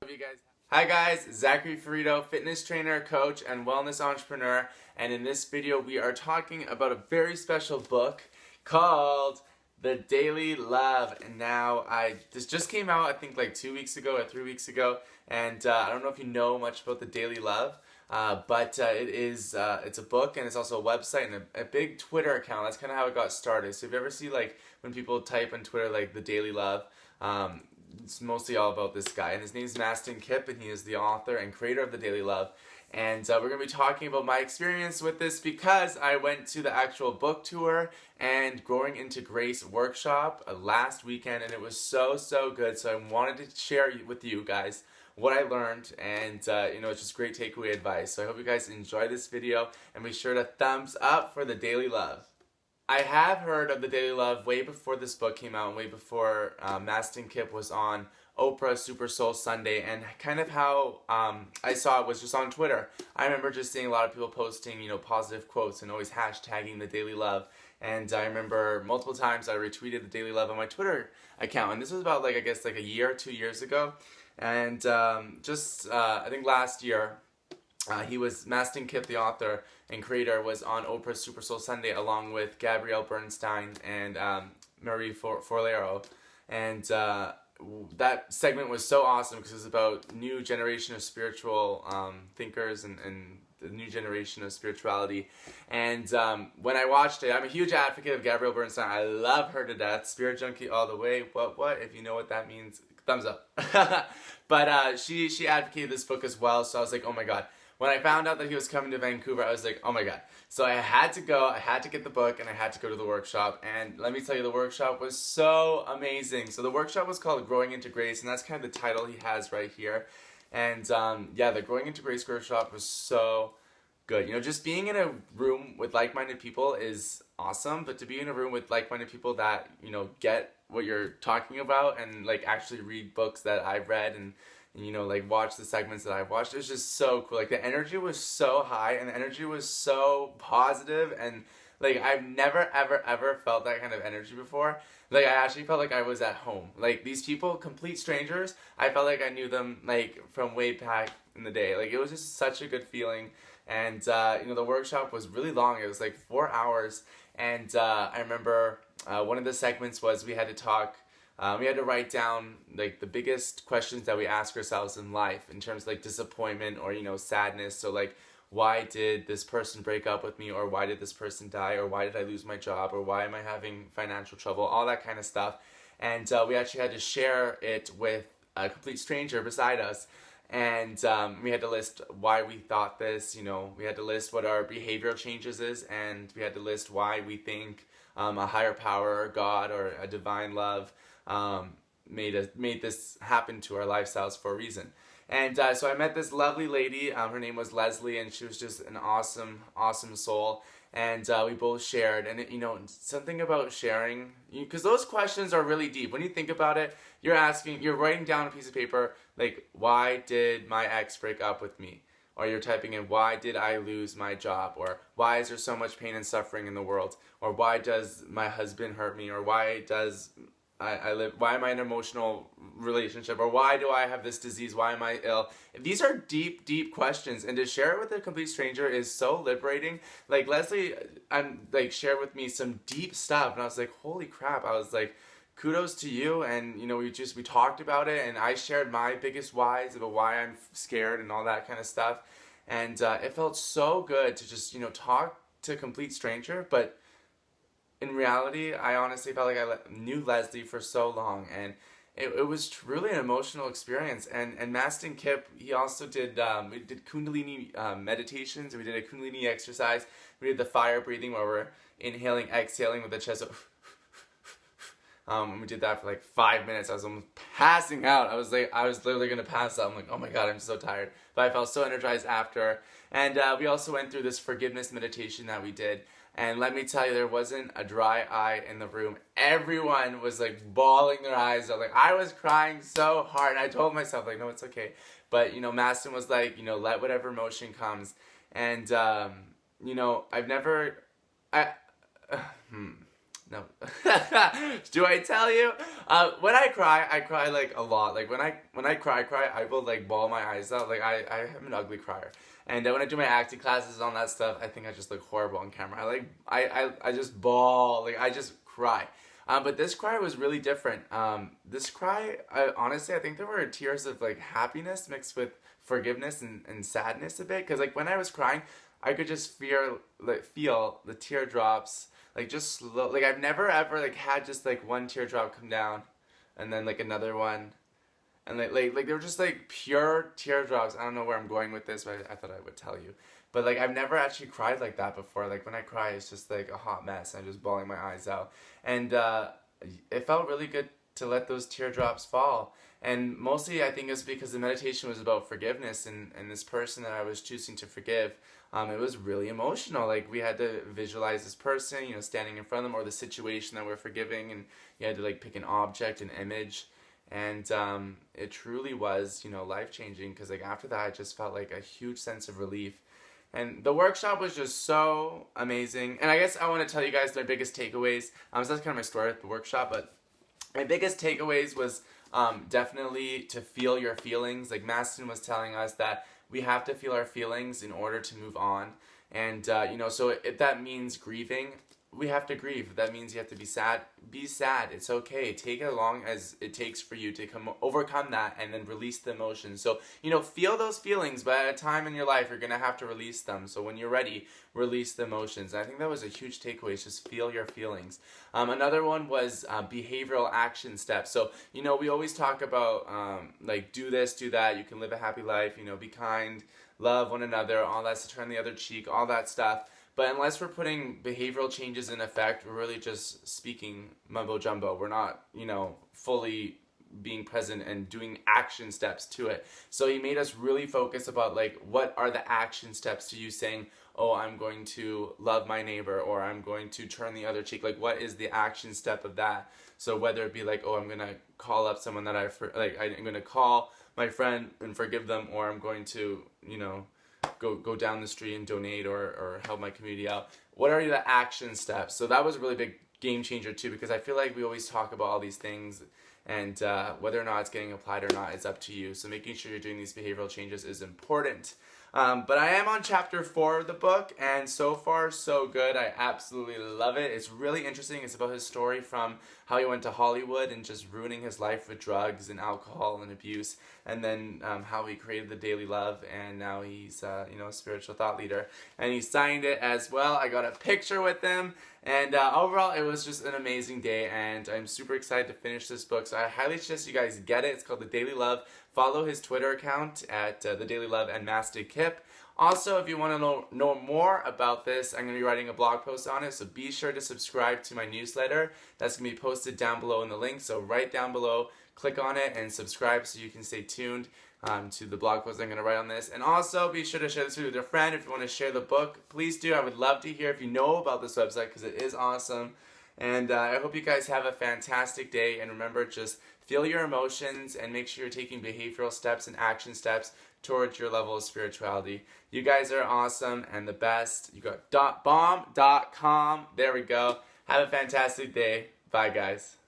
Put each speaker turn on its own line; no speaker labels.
You guys. Hi guys, Zachary Ferrito, fitness trainer, coach, and wellness entrepreneur, and in this video we are talking about a very special book called The Daily Love. And now this just came out I think like 2 weeks ago or 3 weeks ago, and I don't know if you know much about The Daily Love, but it's a book, and it's also a website and a big Twitter account. That's kind of how it got started. So if you ever see like when people type on Twitter like The Daily Love, it's mostly all about this guy, and his name is Mastin Kipp, and he is the author and creator of The Daily Love. And we're going to be talking about my experience with this because I went to the actual book tour and Growing into Grace workshop last weekend, and it was so good. So I wanted to share with you guys what I learned, and it's just great takeaway advice. So I hope you guys enjoy this video, and be sure to thumbs up for The Daily Love. I have heard of The Daily Love way before this book came out, and way before Mastin Kipp was on Oprah's Super Soul Sunday, and kind of how I saw it was just on Twitter. I remember just seeing a lot of people posting, positive quotes and always hashtagging The Daily Love. And I remember multiple times I retweeted The Daily Love on my Twitter account, and this was about I guess a year or 2 years ago. And I think last year, Mastin Kipp, the author and creator, was on Oprah's Super Soul Sunday along with Gabrielle Bernstein and Marie Forleo. And that segment was so awesome because it was about new generation of spiritual thinkers and the new generation of spirituality. And when I watched it, I'm a huge advocate of Gabrielle Bernstein. I love her to death. Spirit junkie all the way. What? If you know what that means, thumbs up. But she advocated this book as well, so I was like, oh my god. When I found out that he was coming to Vancouver, I was like, oh my god. So I had to go, I had to get the book, and I had to go to the workshop. And let me tell you, the workshop was so amazing. So the workshop was called Growing into Grace, and that's kind of the title he has right here. And the Growing into Grace workshop was so good. Just being in a room with like-minded people is awesome, but to be in a room with like-minded people that, get what you're talking about and actually read books that I've read and watch the segments that I've watched. It was just so cool. The energy was so high, and the energy was so positive, and I've never ever felt that kind of energy before. I actually felt like I was at home. These people, complete strangers, I felt like I knew them from way back in the day. It was just such a good feeling. And the workshop was really long. It was 4 hours, and I remember one of the segments was we had to talk. We had to write down the biggest questions that we ask ourselves in life in terms of disappointment or sadness. So why did this person break up with me, or why did this person die, or why did I lose my job, or why am I having financial trouble, all that kind of stuff. And we actually had to share it with a complete stranger beside us. And we had to list why we thought this. We had to list what our behavioral changes is, and we had to list why we think a higher power or God or a divine love made this happen to our lifestyles for a reason. And so I met this lovely lady. Her name was Leslie, and she was just an awesome soul. And we both shared, and something about sharing, because those questions are really deep. When you think about it, you're writing down a piece of paper, why did my ex break up with me? Or you're typing in, why did I lose my job? Or why is there so much pain and suffering in the world? Or why does my husband hurt me? Or why does why am I in an emotional relationship? Or why do I have this disease? Why am I ill? These are deep questions, and to share it with a complete stranger is so liberating. Leslie shared with me some deep stuff, and I was like, holy crap. I was like, kudos to you. And we talked about it, and I shared my biggest whys about why I'm scared and all that kind of stuff. And it felt so good to just talk to a complete stranger. But in reality, I honestly felt like I knew Leslie for so long, and it was truly an emotional experience. And Mastin Kipp, he also did, we did Kundalini Meditations, and we did a Kundalini exercise. We did the fire breathing where we're inhaling, exhaling with the chest. And we did that for 5 minutes. I was almost passing out. I was literally going to pass out. I'm like, oh my god, I'm so tired. But I felt so energized after. And we also went through this forgiveness meditation that we did. And let me tell you, there wasn't a dry eye in the room. Everyone was bawling their eyes out. I was crying so hard, and I told myself no, it's okay. But Mastin was let whatever emotion comes. And No. Do I tell you? When I cry like a lot. Like when I cry, I will like bawl my eyes out. Like I am an ugly crier. And when I do my acting classes and all that stuff, I think I just look horrible on camera. I just bawl. Like I just cry. But this cry was really different. This cry, honestly, I think there were tears of like happiness mixed with forgiveness and sadness a bit. Because like when I was crying, I could just feel the teardrops, like just slow. Like I've never ever like had just like one teardrop come down, and then like another one, and like they were just like pure teardrops. I don't know where I'm going with this, but I thought I would tell you. But like I've never actually cried like that before. Like when I cry, it's just like a hot mess. I'm just bawling my eyes out, and it felt really good to let those teardrops fall. And mostly I think it's because the meditation was about forgiveness, and this person that I was choosing to forgive, it was really emotional. Like we had to visualize this person, you know, standing in front of them, or the situation that we're forgiving, and you had to like pick an object, an image, and it truly was, you know, life-changing, because like after that I just felt like a huge sense of relief. And the workshop was just so amazing. And I guess I want to tell you guys my biggest takeaways. So that's kind of my story at the workshop, but my biggest takeaways was definitely to feel your feelings. Like Mastin was telling us that we have to feel our feelings in order to move on. And, you know, so if that means grieving, we have to grieve. If that means you have to be sad, be sad. It's okay. Take it as long as it takes for you to overcome that and then release the emotions. So, you know, feel those feelings, but at a time in your life, you're going to have to release them. So when you're ready, release the emotions. And I think that was a huge takeaway, is just feel your feelings. Another one was behavioral action steps. So, you know, we always talk about like do this, do that. You can live a happy life, you know, be kind, love one another, all that, to turn the other cheek, all that stuff. But unless we're putting behavioral changes in effect, we're really just speaking mumbo jumbo. We're not, you know, fully being present and doing action steps to it. So he made us really focus about like, what are the action steps to you saying, oh, I'm going to love my neighbor, or I'm going to turn the other cheek. Like, what is the action step of that? So whether it be like, oh, I'm going to call up someone that I'm going to call my friend and forgive them, or I'm going to, you know, go down the street and donate or help my community out. What are the action steps? So that was a really big game changer too, because I feel like we always talk about all these things, and whether or not it's getting applied or not, it's up to you. So making sure you're doing these behavioral changes is important. But I am on chapter 4 of the book, and so far so good. I absolutely love it. It's really interesting. It's about his story from how he went to Hollywood and just ruining his life with drugs and alcohol and abuse, and then how he created the Daily Love, and now he's you know, a spiritual thought leader. And he signed it as well. I got a picture with him, and overall it was just an amazing day, and I'm super excited to finish this book. So I highly suggest you guys get it. It's called The Daily Love. Follow his Twitter account at The Daily Love and Mastin Kipp. Also, if you want to know more about this, I'm going to be writing a blog post on it, so be sure to subscribe to my newsletter. That's going to be posted down below in the link, so right down below, click on it and subscribe so you can stay tuned to the blog post I'm going to write on this. And also, be sure to share this video with your friend. If you want to share the book, please do. I would love to hear if you know about this website, because it is awesome. And I hope you guys have a fantastic day, and remember, just feel your emotions and make sure you're taking behavioral steps and action steps towards your level of spirituality. You guys are awesome and the best. You got .bomb.com. There we go. Have a fantastic day. Bye, guys.